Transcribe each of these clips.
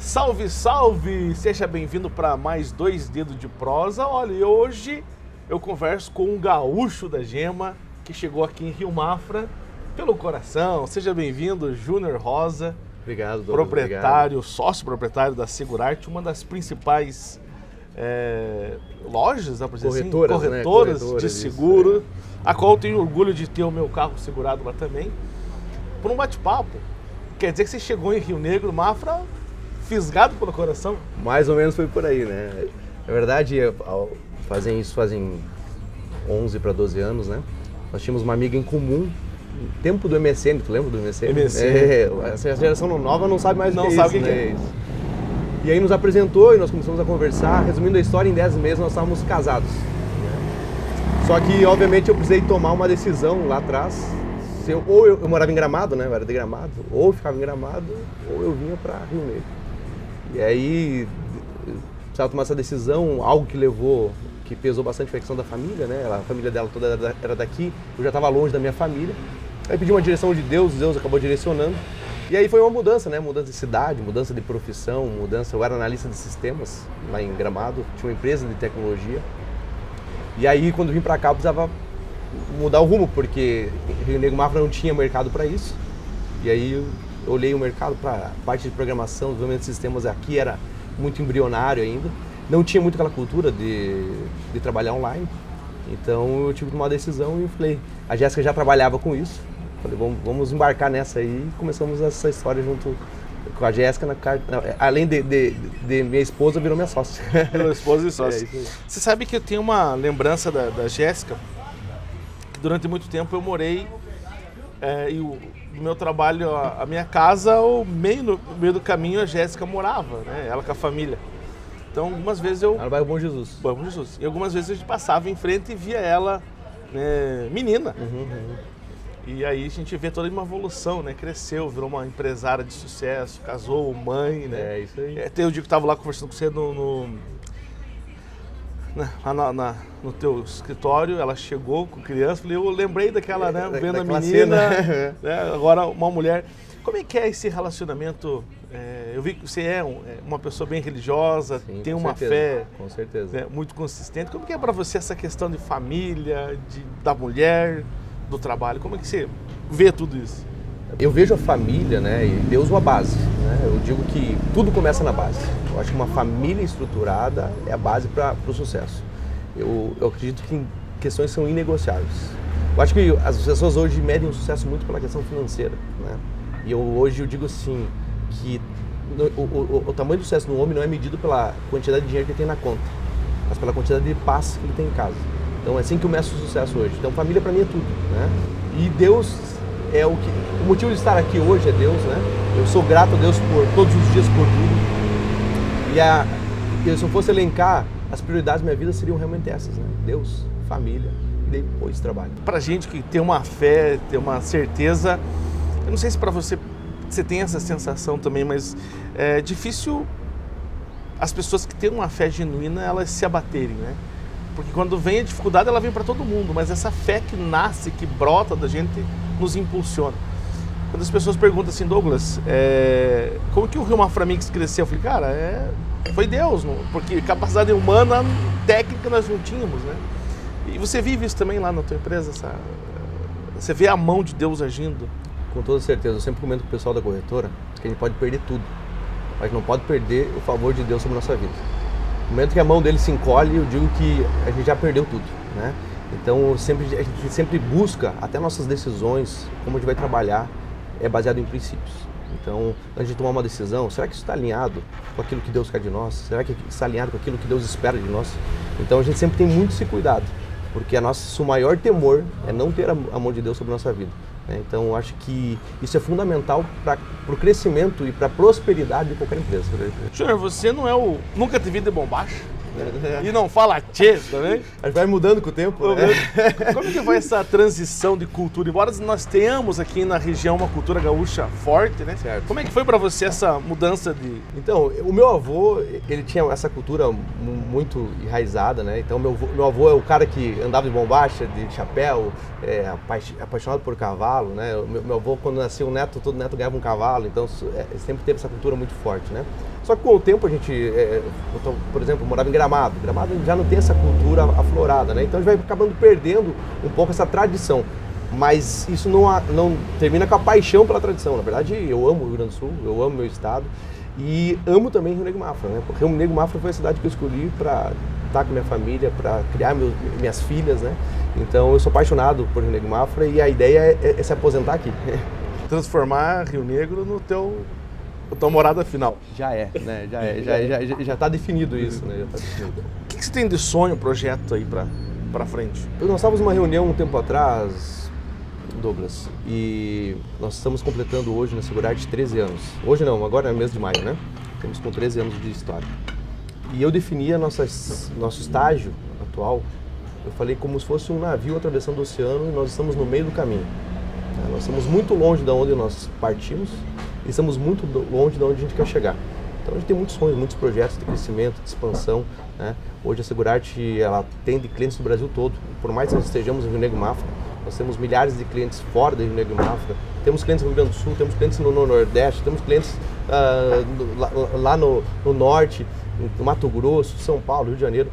Salve, salve! Seja bem-vindo para mais 2 Dedos de Prosa. Olha, e hoje eu converso com um gaúcho da Gema que chegou aqui em Rio Mafra pelo coração. Seja bem-vindo, Júnior Rosa. Obrigado, Douglas. Proprietário, Obrigado. sócio proprietário da Segurarte, uma das principais lojas, dá pra dizer Corretoras, assim? né? Corretoras de seguro, isso, a qual eu tenho orgulho de ter o meu carro segurado lá também. Por um bate-papo. Quer dizer que você chegou em Rio Negro, Mafra, fisgado pelo coração? Mais ou menos foi por aí, né? Na verdade, fazem 11 para 12 anos, né? Nós tínhamos uma amiga em comum, no tempo do MSN, tu lembra do MSN? Essa geração nova não sabe mais o que é isso, sabe o que né? é. E aí nos apresentou e nós começamos a conversar. Resumindo a história, em 10 meses nós estávamos casados. Né? Só que, obviamente, eu precisei tomar uma decisão lá atrás. Ou eu morava em Gramado, né? Eu era de Gramado. Ou eu ficava em Gramado, ou eu vinha para Rio Negro. E aí, precisava tomar essa decisão, algo que pesou bastante a questão da família, né? A família dela toda era daqui, eu já estava longe da minha família. Aí pedi uma direção de Deus acabou direcionando. E aí foi uma mudança, né? Mudança de cidade, mudança de profissão, eu era analista de sistemas lá em Gramado, tinha uma empresa de tecnologia. E aí quando vim para cá eu precisava mudar o rumo, porque Rio Negro Mafra não tinha mercado para isso. E aí eu olhei o mercado para parte de programação, desenvolvimento de sistemas aqui era muito embrionário ainda. Não tinha muito aquela cultura de trabalhar online. Então eu tive que tomar uma decisão e falei, a Jéssica já trabalhava com isso. Falei, vamos embarcar nessa aí e começamos essa história junto com a Jéssica. Além de minha esposa, virou minha sócia. Minha esposa e sócia. Você sabe que eu tenho uma lembrança da Jéssica, que durante muito tempo eu morei e o meu trabalho, a minha casa, no meio do caminho a Jéssica morava, né? Ela com a família. Então algumas vezes eu... Ela vai ao Bom Jesus. Bom Jesus. E algumas vezes a gente passava em frente e via ela, né, menina. E aí a gente vê toda uma evolução, né? Cresceu, virou uma empresária de sucesso, casou, mãe, né? É isso aí. Até o dia que eu estava lá conversando com você no teu escritório, ela chegou com criança, eu lembrei daquela, né? Vendo a menina, né, agora uma mulher. Como é que é esse relacionamento? Eu vi que você é uma pessoa bem religiosa, Sim, tem com uma certeza, fé com certeza. Né, muito consistente. Como que é para você essa questão de família, da mulher, do trabalho? Como é que você vê tudo isso? Eu vejo a família, né, e Deus uma base, né? Eu digo que tudo começa na base. Eu acho que uma família estruturada é a base para o sucesso. Eu acredito que questões são inegociáveis. Eu acho que as pessoas hoje medem o sucesso muito pela questão financeira, né? E hoje eu digo assim, que o tamanho do sucesso no homem não é medido pela quantidade de dinheiro que ele tem na conta, mas pela quantidade de paz que ele tem em casa. Então é assim que eu meço o sucesso hoje. Então família para mim é tudo, né? E Deus é o motivo de estar aqui hoje é Deus, né? Eu sou grato a Deus por todos os dias por tudo. E se eu fosse elencar, as prioridades da minha vida seriam realmente essas, né? Deus, família e depois trabalho. Pra gente que tem uma fé, tem uma certeza, eu não sei se para você tem essa sensação também, mas é difícil as pessoas que têm uma fé genuína, elas se abaterem, né? Porque quando vem a dificuldade, ela vem para todo mundo, mas essa fé que nasce, que brota da gente, nos impulsiona. Quando as pessoas perguntam assim, Douglas, como que o Rio Mafra Mix cresceu? Eu falei, cara, foi Deus, não? Porque capacidade humana, técnica nós não tínhamos, né? E você vive isso também lá na tua empresa, você vê a mão de Deus agindo? Com toda certeza, eu sempre comento com o pessoal da corretora que a gente pode perder tudo, mas não pode perder o favor de Deus sobre a nossa vida. No momento que a mão dele se encolhe, eu digo que a gente já perdeu tudo, né? Então a gente sempre busca, até nossas decisões, como a gente vai trabalhar, é baseado em princípios. Então, antes de tomar uma decisão, será que isso está alinhado com aquilo que Deus quer de nós? Será que está alinhado com aquilo que Deus espera de nós? Então a gente sempre tem muito esse cuidado, porque nosso maior temor é não ter a mão de Deus sobre a nossa vida. Então eu acho que isso é fundamental para o crescimento e para a prosperidade de qualquer empresa. Júnior, você não nunca teve de bombacha? E não fala tchê também? A gente vai mudando com o tempo, né? Como que vai essa transição de cultura? Embora nós tenhamos aqui na região uma cultura gaúcha forte, né? Certo. Como é que foi para você essa mudança de... Então, o meu avô, ele tinha essa cultura muito enraizada, né? Então, meu avô é o cara que andava de bombacha, de chapéu, apaixonado por cavalo, né? Meu avô, quando nasceu um neto, todo neto ganhava um cavalo, então sempre teve essa cultura muito forte, né? Só que com o tempo a gente, por exemplo, morava em Gramado. Gramado já não tem essa cultura aflorada, né? Então a gente vai acabando perdendo um pouco essa tradição. Mas isso não termina com a paixão pela tradição. Na verdade, eu amo o Rio Grande do Sul, eu amo meu estado e amo também Rio Negro Mafra, né? Porque Rio Negro Mafra foi a cidade que eu escolhi para estar com minha família, para criar minhas filhas, né? Então eu sou apaixonado por Rio Negro Mafra e a ideia é se aposentar aqui. Transformar Rio Negro no tua morada final. Já é, né? Já está definido isso, né? Já tá definido. O que você tem de sonho, projeto aí para frente? Nós estávamos numa reunião um tempo atrás, Douglas, e nós estamos completando hoje na Segurarte 13 anos. Hoje não, agora é mês de maio, né? Estamos com 13 anos de história. E eu definia nosso estágio atual, eu falei como se fosse um navio atravessando o oceano e nós estamos no meio do caminho. Nós estamos muito longe de onde nós partimos e estamos muito longe de onde a gente quer chegar. Então a gente tem muitos sonhos, muitos projetos de crescimento, de expansão, né? Hoje a Segurarte, ela atende clientes do Brasil todo. Por mais que nós estejamos em Rio Negro Mafra, nós temos milhares de clientes fora do Rio Negro Mafra. Temos clientes no Rio Grande do Sul, temos clientes no Nordeste, temos clientes lá no Norte, no Mato Grosso, São Paulo, Rio de Janeiro.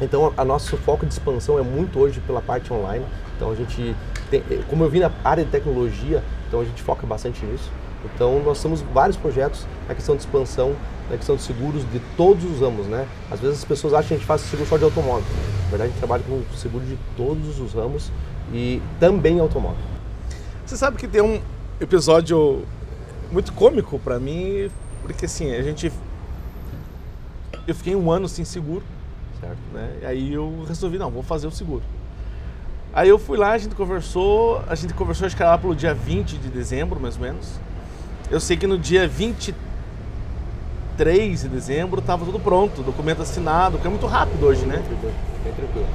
Então, o nosso foco de expansão é muito hoje pela parte online. Então, a gente tem, como eu vim na área de tecnologia, então a gente foca bastante nisso. Então, nós temos vários projetos na questão de expansão, na questão de seguros de todos os ramos, né? Às vezes as pessoas acham que a gente faz seguro só de automóvel. Na verdade, a gente trabalha com seguro de todos os ramos e também automóvel. Você sabe que tem um episódio muito cômico para mim, porque assim, eu fiquei 1 ano sem seguro. Certo. Né? E aí eu resolvi, não, vou fazer o seguro. Aí eu fui lá, a gente conversou, acho que era lá pelo dia 20 de dezembro, mais ou menos. Eu sei que no dia 23 de dezembro estava tudo pronto, documento assinado, que é muito rápido hoje, né? Bem tranquilo.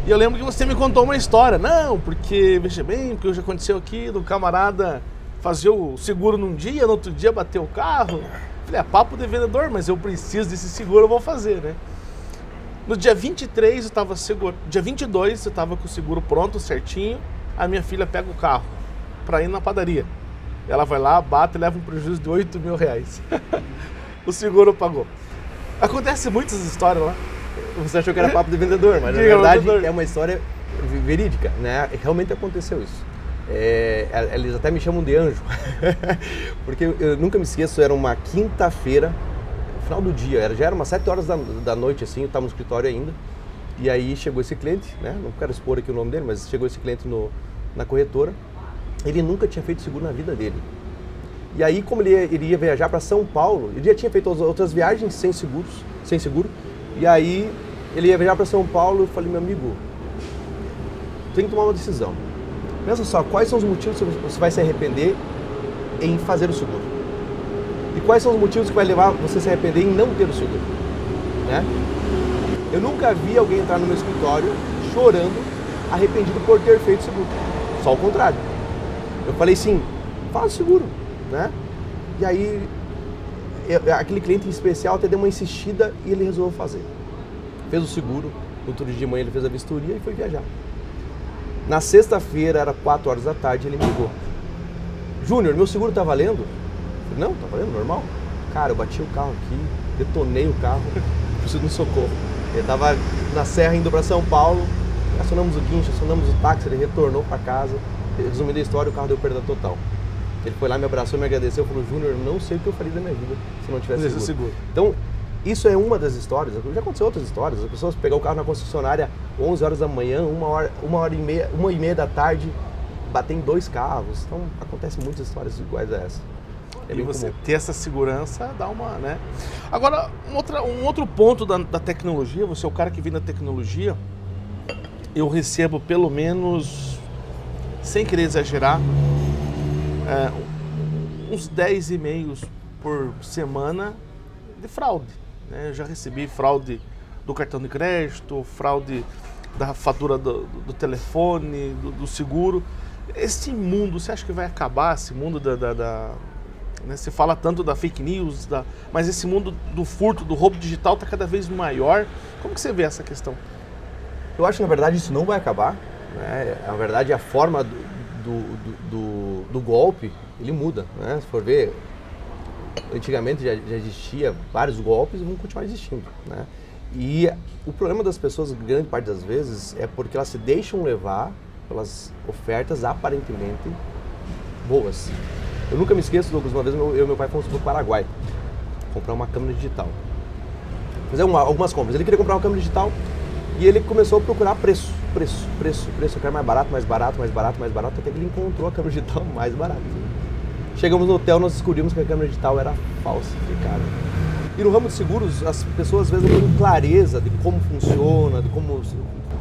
E eu lembro que você me contou uma história. Não, porque, veja bem, porque hoje aconteceu aqui do camarada fazer o seguro num dia, no outro dia bateu o carro. Falei, é papo de vendedor, mas eu preciso desse seguro, eu vou fazer, né? No dia 23 eu estava seguro, dia 22 eu estava com o seguro pronto, certinho. A minha filha pega o carro para ir na padaria. Ela vai lá, bate e leva um prejuízo de R$8.000. O seguro pagou. Acontece muitas histórias lá. Você achou que era papo de vendedor, mas na verdade é uma história verídica, né? Realmente aconteceu isso. Eles até me chamam de anjo, porque eu nunca me esqueço, era uma quinta-feira, final do dia, já era umas 7 horas da noite, assim, eu estava no escritório ainda, e aí chegou esse cliente, né? Não quero expor aqui o nome dele, mas chegou esse cliente na corretora, ele nunca tinha feito seguro na vida dele. E aí, como ele iria viajar para São Paulo, ele já tinha feito outras viagens sem seguro, e aí ele ia viajar para São Paulo, eu falei, meu amigo, tem que tomar uma decisão. Pensa só, quais são os motivos que você vai se arrepender em fazer o seguro? E quais são os motivos que vai levar você a se arrepender em não ter o seguro? Né? Eu nunca vi alguém entrar no meu escritório chorando, arrependido por ter feito o seguro. Só o contrário. Eu falei sim, faz o seguro. Né? E aí, aquele cliente em especial até deu uma insistida e ele resolveu fazer. Fez o seguro, no outro dia de manhã ele fez a vistoria e foi viajar. Na sexta-feira, era 4 horas da tarde, ele me ligou. Júnior, meu seguro tá valendo? Eu falei, não, tá valendo, normal. Cara, eu bati o carro aqui, detonei o carro, preciso de um socorro. Ele tava na serra indo para São Paulo, acionamos o guincho, acionamos o táxi, ele retornou para casa. Resumindo a história, o carro deu perda total. Ele foi lá, me abraçou, me agradeceu, falou, Júnior, não sei o que eu faria da minha vida se não tivesse seguro. Então, isso é uma das histórias, já aconteceu outras histórias, as pessoas pegar o carro na concessionária 11 horas da manhã, uma e meia da tarde, bater em 2 carros. Então, acontecem muitas histórias iguais a essa. E você ter essa segurança dá uma, né? Agora, um outro ponto da tecnologia, você é o cara que vem da tecnologia, eu recebo pelo menos, sem querer exagerar, uns 10 e-mails por semana de fraude. Né? Eu já recebi fraude do cartão de crédito, fraude da fatura do telefone, do seguro. Esse mundo, você acha que vai acabar, esse mundo né? Você fala tanto da fake news, mas esse mundo do furto, do roubo digital está cada vez maior. Como que você vê essa questão? Eu acho que, na verdade, isso não vai acabar. Né? Na verdade, a forma do golpe, ele muda. Né? Se for ver, antigamente já existia vários golpes e vão continuar existindo, né? E o problema das pessoas, grande parte das vezes, é porque elas se deixam levar pelas ofertas aparentemente boas. Eu nunca me esqueço, Douglas, uma vez eu e meu pai fomos para o Paraguai comprar uma câmera digital. Fazer algumas compras. Ele queria comprar uma câmera digital e ele começou a procurar preço. Eu quero mais barato, até que ele encontrou a câmera digital mais barata. Chegamos no hotel, nós descobrimos que a câmera digital era falsificada. E no ramo de seguros, as pessoas às vezes não têm clareza de como funciona, de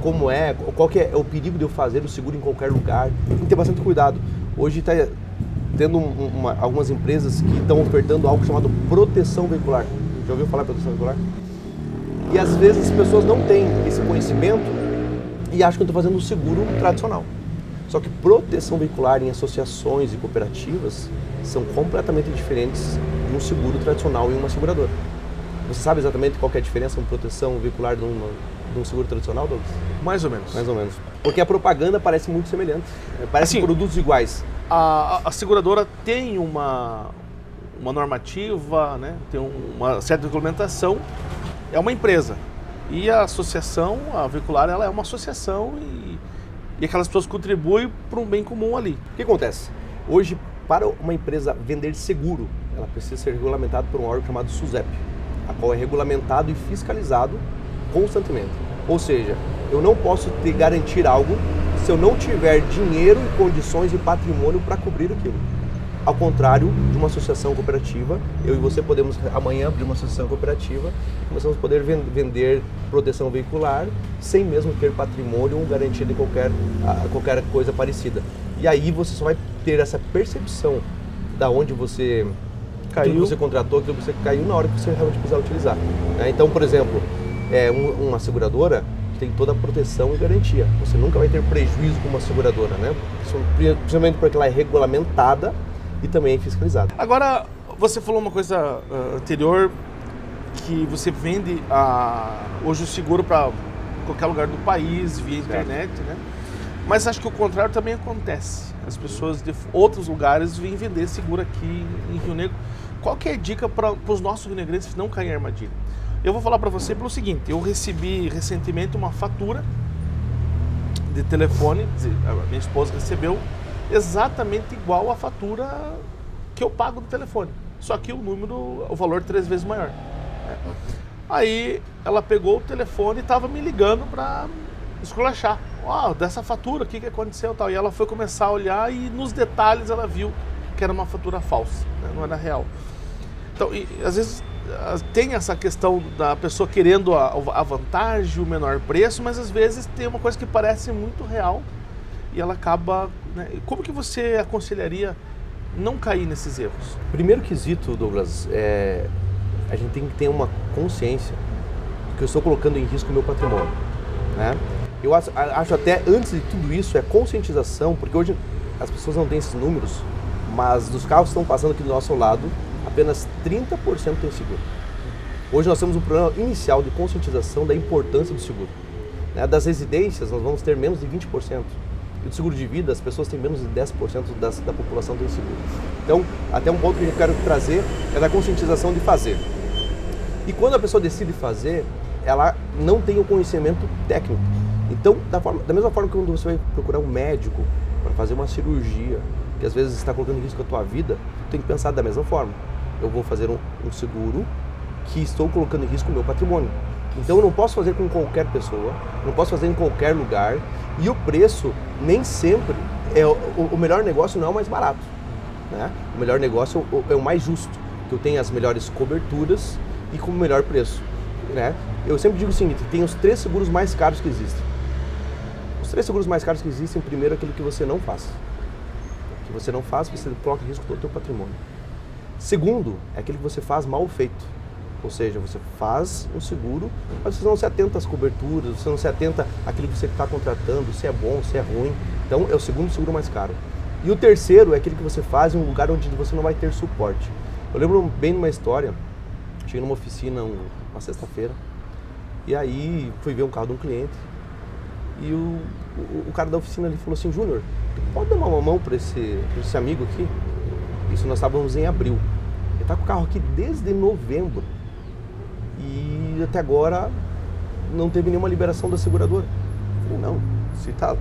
como é, qual que é o perigo de eu fazer o seguro em qualquer lugar. Tem que ter bastante cuidado. Hoje está tendo algumas empresas que estão ofertando algo chamado proteção veicular. Já ouviu falar em proteção veicular? E às vezes as pessoas não têm esse conhecimento e acham que estão fazendo um seguro tradicional. Só que proteção veicular em associações e cooperativas são completamente diferentes de um seguro tradicional em uma seguradora. Você sabe exatamente qual que é a diferença de proteção veicular de um seguro tradicional, Douglas? Mais ou menos. Mais ou menos. Porque a propaganda parece muito semelhante. Parecem Assim, produtos iguais. A seguradora tem uma normativa, né? Tem uma certa regulamentação, é uma empresa. E a associação, a veicular, ela é uma associação e aquelas pessoas contribuem para um bem comum ali. O que acontece? Hoje, para uma empresa vender seguro, ela precisa ser regulamentada por um órgão chamado SUSEP, a qual é regulamentado e fiscalizado constantemente. Ou seja, eu não posso te garantir algo se eu não tiver dinheiro e condições e patrimônio para cobrir aquilo. Ao contrário de uma associação cooperativa, eu e você podemos amanhã abrir uma associação cooperativa e começamos a poder vender proteção veicular sem mesmo ter patrimônio ou garantia de qualquer coisa parecida. E aí você só vai ter essa percepção da onde você caiu, aquilo que você contratou, aquilo que você caiu na hora que você realmente precisar utilizar. Então, por exemplo, uma seguradora tem toda a proteção e garantia. Você nunca vai ter prejuízo com uma seguradora, né? Principalmente porque ela é regulamentada e também é fiscalizada. Agora, você falou uma coisa anterior, que você vende hoje o seguro para qualquer lugar do país, via internet, né? Mas acho que o contrário também acontece. As pessoas de outros lugares vêm vender seguro aqui em Rio Negro. Qual que é a dica para os nossos rionegrenses não caírem em armadilha? Eu vou falar para você pelo seguinte, eu recebi recentemente uma fatura de telefone, a minha esposa recebeu exatamente igual à fatura que eu pago do telefone, só que o valor 3 vezes maior. Aí ela pegou o telefone e estava me ligando para esculachar. Dessa fatura, o que aconteceu? Tal. E ela foi começar a olhar e nos detalhes ela viu que era uma fatura falsa, né? Não era real. Então, às vezes tem essa questão da pessoa querendo a vantagem, o menor preço, mas às vezes tem uma coisa que parece muito real e ela acaba... Né? Como que você aconselharia não cair nesses erros? Primeiro quesito, Douglas, a gente tem que ter uma consciência de que eu estou colocando em risco o meu patrimônio, né? Eu acho até, antes de tudo isso, é conscientização, porque hoje as pessoas não têm esses números, mas dos carros que estão passando aqui do nosso lado, apenas 30% tem seguro. Hoje nós temos um programa inicial de conscientização da importância do seguro, né? Das residências, nós vamos ter menos de 20%. E do seguro de vida, as pessoas têm menos de 10% da população tem seguro. Então, até um ponto que eu quero trazer é da conscientização de fazer. E quando a pessoa decide fazer, ela não tem o conhecimento técnico. Então, da mesma forma que quando você vai procurar um médico para fazer uma cirurgia, que às vezes está colocando em risco a tua vida, tu tem que pensar da mesma forma. Eu vou fazer um seguro que estou colocando em risco o meu patrimônio. Então eu não posso fazer com qualquer pessoa, não posso fazer em qualquer lugar, e o preço nem sempre o melhor negócio não é o mais barato, né? O melhor negócio é o mais justo, que eu tenha as melhores coberturas e com o melhor preço, né? Eu sempre digo o seguinte, tem os 3 seguros mais caros que existem. Os 3 seguros mais caros que existem, primeiro, é aquilo que você não faz. O que você não faz, você coloca em risco todo o teu patrimônio. Segundo, é aquilo que você faz mal feito. Ou seja, você faz um seguro, mas você não se atenta às coberturas, você não se atenta àquilo que você está contratando, se é bom, se é ruim. Então, é o segundo seguro mais caro. E o terceiro é aquele que você faz em um lugar onde você não vai ter suporte. Eu lembro bem de uma história, cheguei numa oficina uma sexta-feira, e aí fui ver um carro de um cliente, e o cara da oficina ali falou assim, Júnior, tu pode dar uma mão para esse amigo aqui? Isso nós estávamos em abril. Ele tá com o carro aqui desde novembro e até agora não teve nenhuma liberação da seguradora. Eu falei,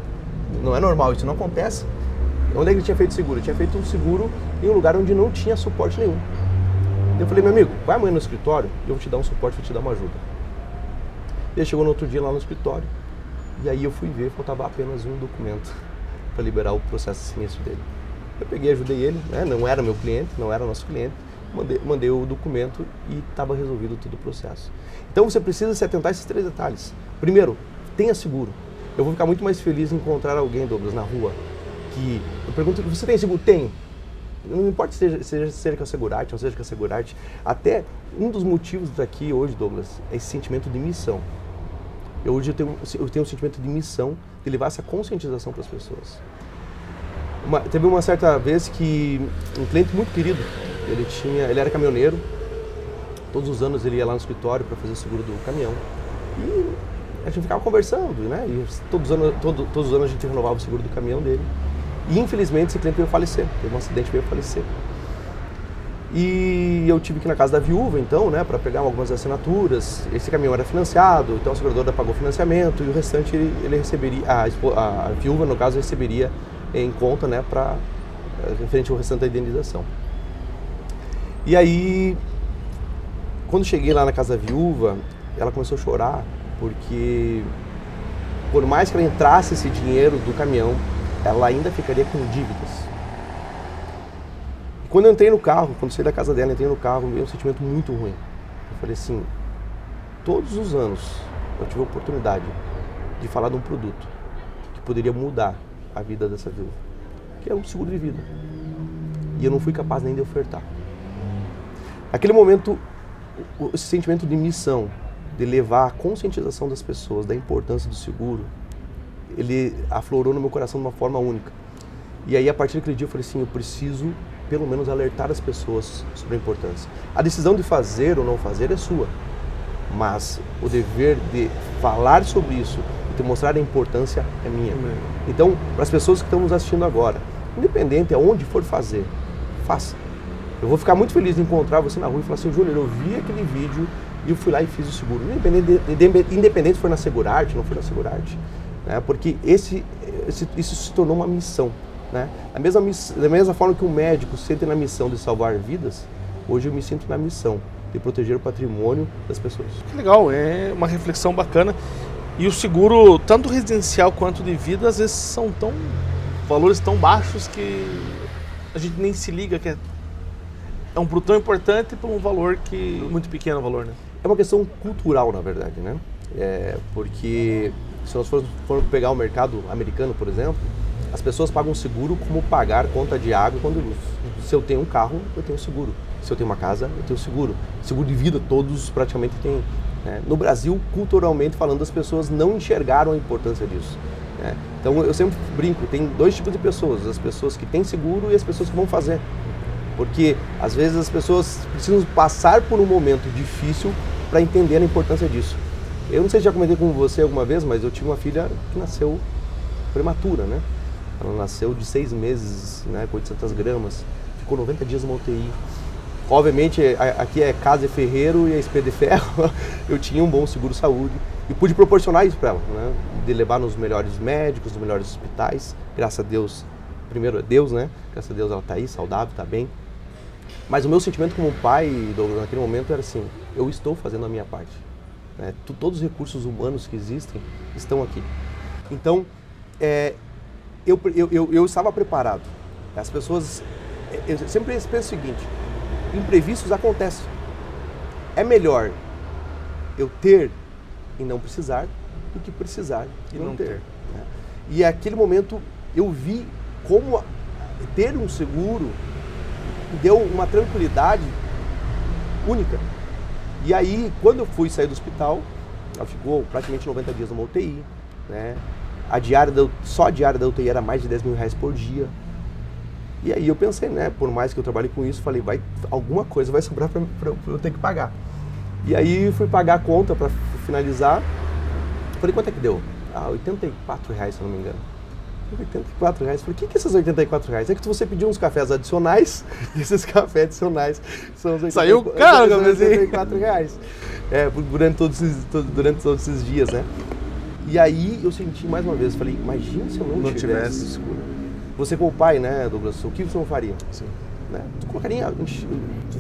não é normal, isso não acontece. Onde é que ele tinha feito seguro? Ele tinha feito um seguro em um lugar onde não tinha suporte nenhum. Eu falei, meu amigo, vai amanhã no escritório e eu vou te dar um suporte, vou te dar uma ajuda. Ele chegou no outro dia lá no escritório e aí eu fui ver, faltava apenas um documento para liberar o processo de sinistro dele. Eu peguei, ajudei ele, né? Não era meu cliente, não era nosso cliente, mandei o documento e estava resolvido todo o processo. Então você precisa se atentar a esses 3 detalhes. Primeiro, tenha seguro. Eu vou ficar muito mais feliz em encontrar alguém, Douglas, na rua, que eu pergunto, você tem seguro? Tenho. Não importa se seja com a Segurate ou seja com a Segurate. Até um dos motivos daqui hoje, Douglas, é esse sentimento de missão. Hoje eu tenho um sentimento de missão de levar essa conscientização para as pessoas. Teve uma certa vez que um cliente muito querido, ele era caminhoneiro, todos os anos ele ia lá no escritório para fazer o seguro do caminhão. E a gente ficava conversando, né? E todos os anos a gente renovava o seguro do caminhão dele. E infelizmente esse cliente veio falecer, teve um acidente e veio falecer. E eu tive que ir na casa da viúva, então, né, para pegar algumas assinaturas. Esse caminhão era financiado, então a seguradora pagou o financiamento e o restante ele receberia, a viúva, no caso, receberia em conta, né, para referente ao restante da indenização. E aí, quando cheguei lá na casa da viúva, ela começou a chorar, porque por mais que ela entrasse esse dinheiro do caminhão, ela ainda ficaria com dívidas. E quando eu entrei no carro, quando saí da casa dela, entrei no carro, me veio um sentimento muito ruim. Eu falei assim, todos os anos eu tive a oportunidade de falar de um produto que poderia mudar a vida dessa viúva, que é um seguro de vida. E eu não fui capaz nem de ofertar. Naquele momento, esse sentimento de missão, de levar a conscientização das pessoas da importância do seguro, ele aflorou no meu coração de uma forma única. E aí, a partir daquele dia, eu falei assim, eu preciso, pelo menos, alertar as pessoas sobre a importância. A decisão de fazer ou não fazer é sua, mas o dever de falar sobre isso e de mostrar a importância é minha. Então, para as pessoas que estão nos assistindo agora, independente aonde for fazer, faça. Eu vou ficar muito feliz de encontrar você na rua e falar assim, Júnior, eu vi aquele vídeo e eu fui lá e fiz o seguro. Independente se for na Segurate, não for na Segurate. Né? Porque isso se tornou uma missão. Né? Da mesma forma que um médico se sente na missão de salvar vidas, hoje eu me sinto na missão de proteger o patrimônio das pessoas. Que legal, é uma reflexão bacana. E o seguro, tanto residencial quanto de vida, às vezes são valores tão baixos que a gente nem se liga que é um produto tão importante por um valor muito pequeno o valor, né? É uma questão cultural, na verdade, né? Porque se nós formos pegar o mercado americano, por exemplo, as pessoas pagam seguro como pagar conta de água e conta de luz. Se eu tenho um carro, eu tenho seguro. Se eu tenho uma casa, eu tenho seguro. Seguro de vida, todos praticamente têm. Né? No Brasil, culturalmente falando, as pessoas não enxergaram a importância disso. Né? Então, eu sempre brinco, tem 2 tipos de pessoas. As pessoas que têm seguro e as pessoas que vão fazer. Porque, às vezes, as pessoas precisam passar por um momento difícil para entender a importância disso. Eu não sei se já comentei com você alguma vez, mas eu tive uma filha que nasceu prematura, né? Ela nasceu de 6 meses, né, com 800 gramas, ficou 90 dias numa UTI. Obviamente, aqui é casa e ferreiro e é espelho de ferro. Eu tinha um bom seguro-saúde e pude proporcionar isso para ela, né? De levar nos melhores médicos, nos melhores hospitais. Graças a Deus, primeiro é Deus, né? Graças a Deus ela está aí, saudável, está bem. Mas o meu sentimento como pai, Douglas, naquele momento era assim, eu estou fazendo a minha parte. Né? Todos os recursos humanos que existem estão aqui. Então, eu estava preparado. As pessoas, eu sempre penso o seguinte, imprevistos acontecem. É melhor eu ter e não precisar do que precisar e não ter. Né? E naquele momento eu vi como ter um seguro deu uma tranquilidade única. E aí, quando eu fui sair do hospital, ela ficou praticamente 90 dias numa UTI, né? Só a diária da UTI era mais de R$10 mil por dia. E aí eu pensei, né, por mais que eu trabalhe com isso, falei, alguma coisa vai sobrar para eu ter que pagar. E aí fui pagar a conta para finalizar. Falei, quanto é que deu? R$84, se eu não me engano. R$84. Eu falei, o que é esses R$84? É que você pediu uns cafés adicionais, e esses cafés adicionais são os Saiu caro, R$84. Durante todos esses dias, né? E aí eu senti mais uma vez, falei, imagina se eu não tivesse seguro. Você como pai, né, Douglas, o que você não faria? Sim. Né?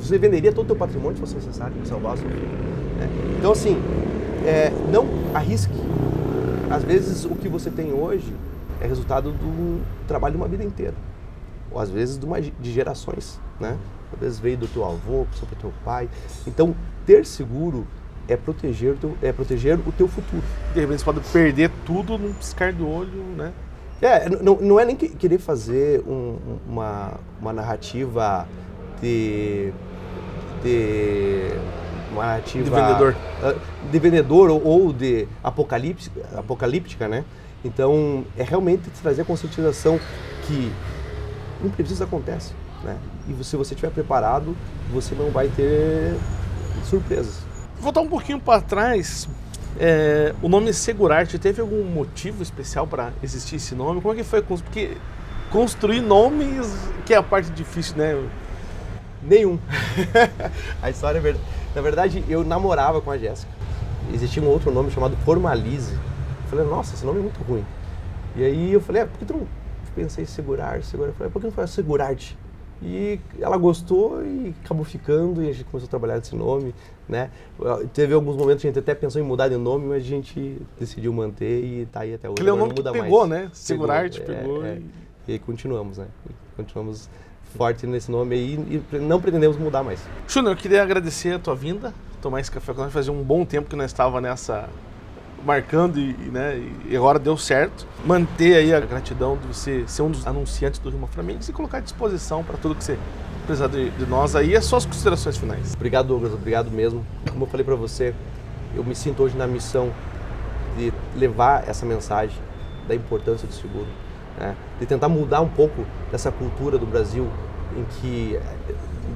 Você venderia todo o teu patrimônio se fosse necessário para salvar o seu filho. Né? Então assim, não arrisque. Às vezes o que você tem hoje é resultado do trabalho de uma vida inteira. Ou às vezes de gerações, né? Às vezes veio do teu avô, passou para o teu pai. Então, ter seguro é proteger o teu futuro. De repente você pode perder tudo num piscar do olho, né? Não é nem querer fazer uma narrativa de vendedor. De vendedor ou de apocalíptica, né? Então, é realmente trazer a conscientização que imprevistos acontecem, né? E se você estiver preparado, você não vai ter surpresas. Vou voltar um pouquinho para trás. O nome Segurarte, teve algum motivo especial para existir esse nome? Como é que foi? Porque construir nomes que é a parte difícil, né? Nenhum. A história é verdade. Na verdade, eu namorava com a Jéssica. Existia um outro nome chamado Formalize. Eu falei, nossa, esse nome é muito ruim. E aí eu falei, por que tu não... Pensei em segurar. Eu falei, por que não faz Segurarte? E ela gostou e acabou ficando, e a gente começou a trabalhar nesse nome, né? Teve alguns momentos que a gente até pensou em mudar de nome, mas a gente decidiu manter e tá aí até hoje. Aquele é o nome que pegou, mais. Né? Segurarte pegou. E aí continuamos, né? Continuamos forte nesse nome aí e não pretendemos mudar mais. Júnior, eu queria agradecer a tua vinda, tomar esse café com nós. Fazia um bom tempo que nós estávamos nessa... marcando e agora deu certo. Manter aí a gratidão de você ser um dos anunciantes do Rima Flamingos e colocar à disposição para tudo que você precisar de nós aí. As suas considerações finais. Obrigado, Douglas. Obrigado mesmo. Como eu falei para você, eu me sinto hoje na missão de levar essa mensagem da importância do seguro, né? De tentar mudar um pouco dessa cultura do Brasil em que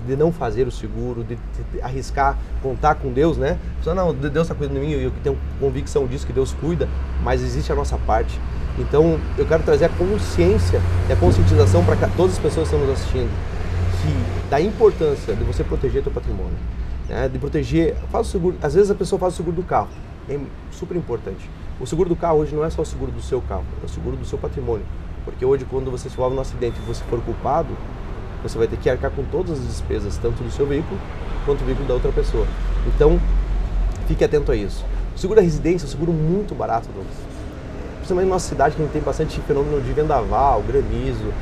de não fazer o seguro, de arriscar, contar com Deus, né? Não, Deus está cuidando de mim, eu tenho convicção disso, que Deus cuida, mas existe a nossa parte. Então, eu quero trazer a consciência e a conscientização para todas as pessoas que estão nos assistindo, da importância de você proteger teu patrimônio, né? De proteger, faz o seguro, às vezes a pessoa faz o seguro do carro, é super importante. O seguro do carro hoje não é só o seguro do seu carro, é o seguro do seu patrimônio, porque hoje quando você se envolve num acidente e você for culpado, você vai ter que arcar com todas as despesas, tanto do seu veículo quanto do veículo da outra pessoa. Então, fique atento a isso. O seguro da residência é um seguro muito barato, Douglas. Principalmente na nossa cidade, que a gente tem bastante fenômeno de vendaval, granizo.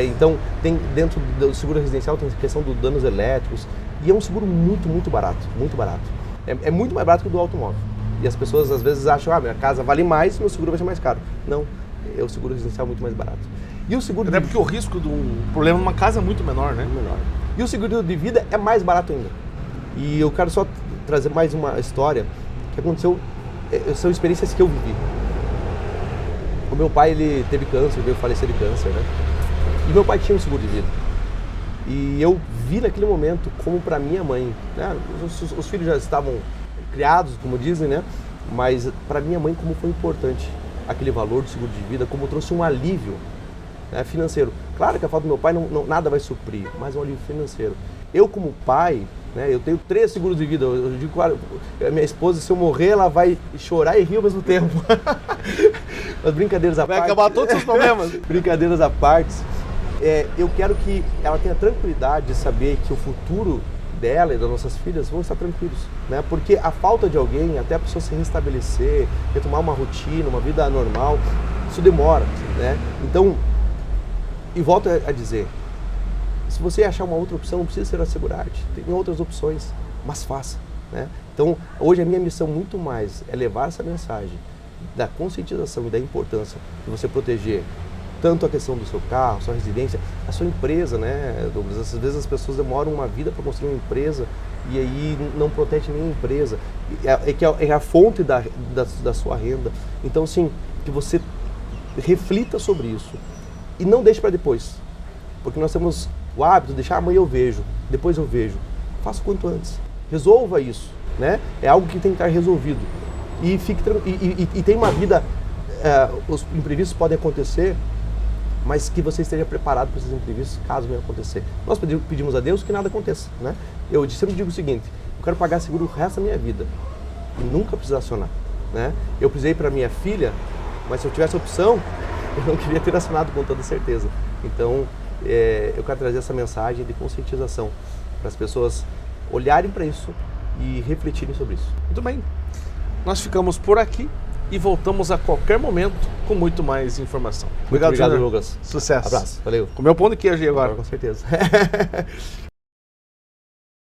Então, tem dentro do seguro residencial tem a questão dos danos elétricos. E é um seguro muito, muito barato. Muito barato. É muito mais barato que o do automóvel. E as pessoas às vezes acham, minha casa vale mais, meu seguro vai ser mais caro. Não, o seguro residencial é muito mais barato. E o seguro porque o risco de um problema numa casa é muito menor, né? Menor. E o seguro de vida é mais barato ainda. E eu quero só trazer mais uma história que aconteceu, são experiências que eu vivi. O meu pai, ele teve câncer, veio falecer de câncer, né? E meu pai tinha um seguro de vida. E eu vi naquele momento como para minha mãe, né? Os filhos já estavam criados, como dizem, né? Mas para minha mãe como foi importante aquele valor do seguro de vida, como trouxe um alívio, né, financeiro. Claro que a falta do meu pai nada vai suprir, mas um alívio financeiro. Eu como pai, né, eu tenho 3 seguros de vida. Eu digo, claro, a minha esposa, se eu morrer, ela vai chorar e rir ao mesmo tempo. Mas brincadeiras à parte. Vai acabar todos os problemas. Brincadeiras à parte. Eu quero que ela tenha tranquilidade de saber que o futuro dela e das nossas filhas vão estar tranquilos, né? Porque a falta de alguém, até a pessoa se restabelecer, retomar uma rotina, uma vida normal, isso demora, né? Então, e volto a dizer, se você achar uma outra opção, não precisa ser a Segurarte, tem outras opções, mas faça, né? Então, hoje a minha missão muito mais é levar essa mensagem da conscientização e da importância de você proteger tanto a questão do seu carro, sua residência, a sua empresa, né, Douglas? Às vezes as pessoas demoram uma vida para construir uma empresa e aí não protege nem a empresa, é a fonte da sua renda. Então, assim, que você reflita sobre isso e não deixe para depois, porque nós temos o hábito de deixar amanhã eu vejo, depois eu vejo. Faça o quanto antes, resolva isso, né? É algo que tem que estar resolvido e tem uma vida, os imprevistos podem acontecer mas que você esteja preparado para esses imprevistos caso venha acontecer. Nós pedimos a Deus que nada aconteça, né? Eu sempre digo o seguinte, eu quero pagar seguro o resto da minha vida e nunca precisar acionar, né? Eu precisei para minha filha, mas se eu tivesse opção, eu não queria ter acionado com toda certeza. Então, eu quero trazer essa mensagem de conscientização para as pessoas olharem para isso e refletirem sobre isso. Muito bem. Nós ficamos por aqui e voltamos a qualquer momento com muito mais informação. Muito obrigado, Júnior. Douglas. Sucesso. Abraço. Valeu. Comeu pão de queijo aí agora. Com certeza.